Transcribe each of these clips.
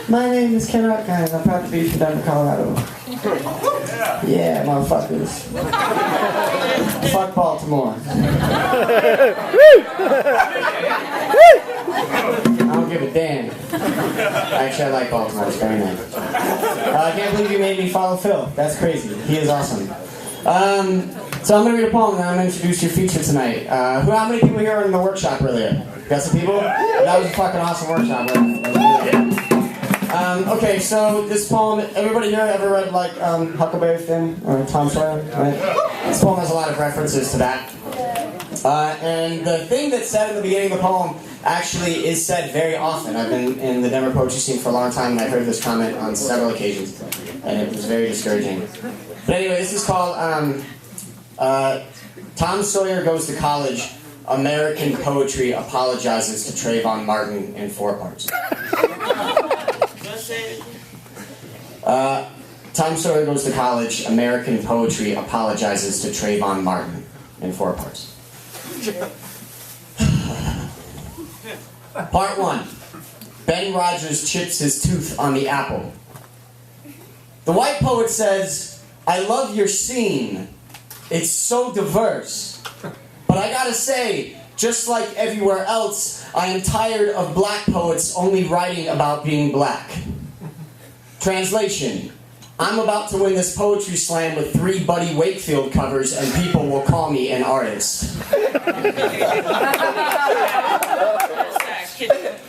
My name is Ken Arkind. I'm proud to be from Denver, Colorado. Yeah, motherfuckers. Fuck Baltimore. I don't give a damn. Actually, I like Baltimore. It's very nice. I can't believe you made me follow Phil. That's crazy. He is awesome. So I'm going to read a poem and then I'm going to introduce your feature tonight. How many people here were in the workshop earlier? Got some people? That was a fucking awesome workshop. Okay, so this poem, everybody here ever read like Huckleberry Finn or Tom Sawyer? Right? This poem has a lot of references to that. And the thing that's said in the beginning of the poem actually is said very often. I've been in the Denver poetry scene for a long time and I heard this comment on several occasions. And it was very discouraging. But anyway, this is called Tom Sawyer Goes to College, American Poetry Apologizes to Trayvon Martin in 4 parts. Tom Sawyer Goes to College, American Poetry Apologizes to Trayvon Martin in 4 parts. Part 1. Ben Rogers chips his tooth on the apple. The white poet says, I love your scene. It's so diverse. But I gotta say, just like everywhere else, I am tired of black poets only writing about being black. Translation. I'm about to win this poetry slam with 3 Buddy Wakefield covers and people will call me an artist.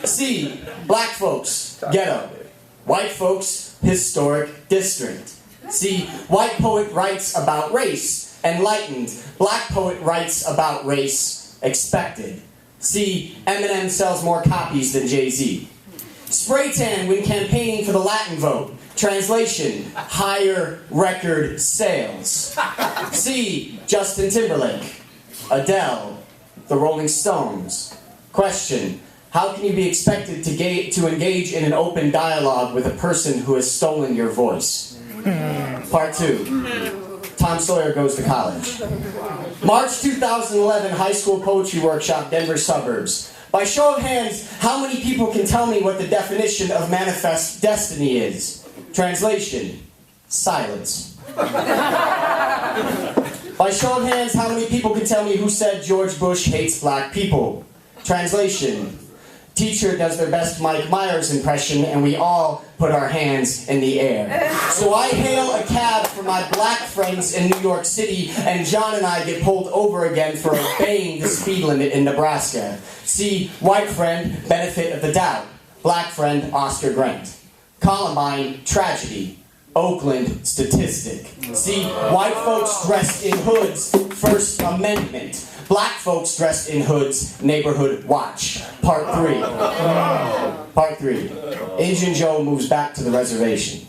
C. Black folks, ghetto. White folks, historic district. C. White poet writes about race, enlightened. Black poet writes about race, expected. C. Eminem sells more copies than Jay-Z. Spray tan when campaigning for the Latin vote. Translation, higher record sales. C. Justin Timberlake. Adele. The Rolling Stones. Question, how can you be expected to engage in an open dialogue with a person who has stolen your voice? Part 2. Tom Sawyer Goes to College. March 2011 High School Poetry Workshop, Denver suburbs. By show of hands, how many people can tell me what the definition of manifest destiny is? Translation, silence. By show of hands, how many people can tell me who said George Bush hates black people? Translation, teacher does their best Mike Myers impression and we all put our hands in the air. So I hail a cab for my black friends in New York City and John and I get pulled over again for obeying the speed limit in Nebraska. See, white friend, benefit of the doubt. Black friend, Oscar Grant. Columbine, tragedy. Oakland, statistic. See, white folks dressed in hoods, First Amendment. Black folks dressed in hoods, neighborhood watch. Part 3. Part 3. Indian Joe moves back to the reservation.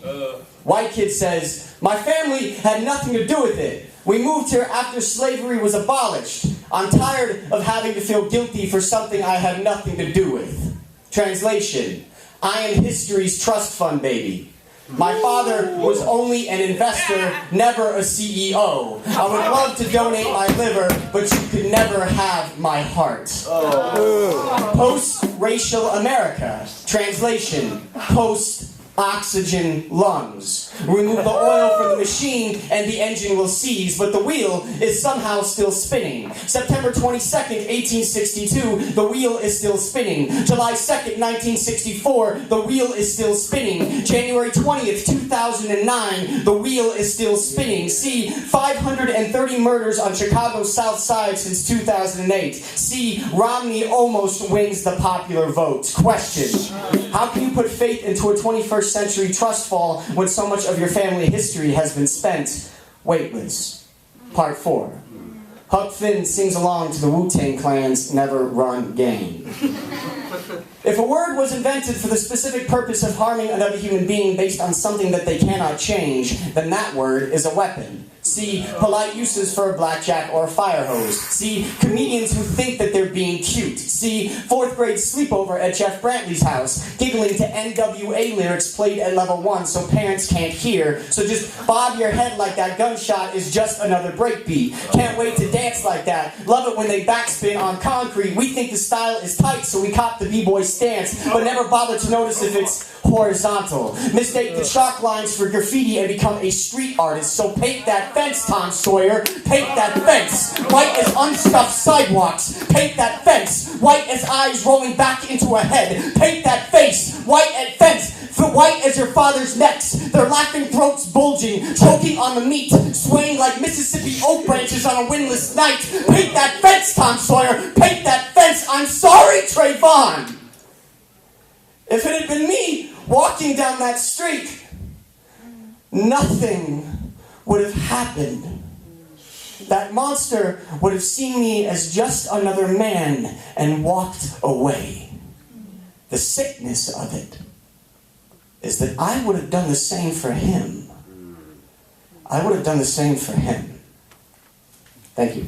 White kid says, my family had nothing to do with it. We moved here after slavery was abolished. I'm tired of having to feel guilty for something I had nothing to do with. Translation, I am history's trust fund baby. My father was only an investor, never a CEO. I would love to donate my liver, but you could never have my heart. Post-racial America. Translation, post-oxygen lungs. Remove the oil from the machine and the engine will seize, but the wheel is somehow still spinning. September 22nd, 1862, the wheel is still spinning. July 2nd, 1964, the wheel is still spinning. January 20th, 2009, the wheel is still spinning. See, 530 murders on Chicago's South Side since 2008. See, Romney almost wins the popular vote. Question, how can you put faith into a 21st century trust fall when so much of your family history has been spent weightless? Part 4. Huck Finn sings along to the Wu-Tang Clan's Never Run Game. If a word was invented for the specific purpose of harming another human being based on something that they cannot change, then that word is a weapon. See, polite uses for a blackjack or a fire hose. See, comedians who think that they're being cute. See, 4th grade sleepover at Jeff Brantley's house, giggling to NWA lyrics played at level 1 so parents can't hear. So just bob your head like that gunshot is just another breakbeat. Can't wait to dance like that. Love it when they backspin on concrete. We think the style is tight so we cop the b-boy stance, but never bother to notice if it's horizontal. Mistake the chalk lines for graffiti and become a street artist. So paint that fence, Tom Sawyer. Paint that fence. White as unstuffed sidewalks. Paint that fence. White as eyes rolling back into a head. Paint that face. White as fence. White as your father's necks. Their laughing throats bulging. Choking on the meat. Swaying like Mississippi oak branches on a windless night. Paint that fence, Tom Sawyer. Paint that fence. I'm sorry, Trayvon. If it had been me walking down that street, nothing would have happened. That monster would have seen me as just another man and walked away. The sickness of it is that I would have done the same for him. I would have done the same for him. Thank you.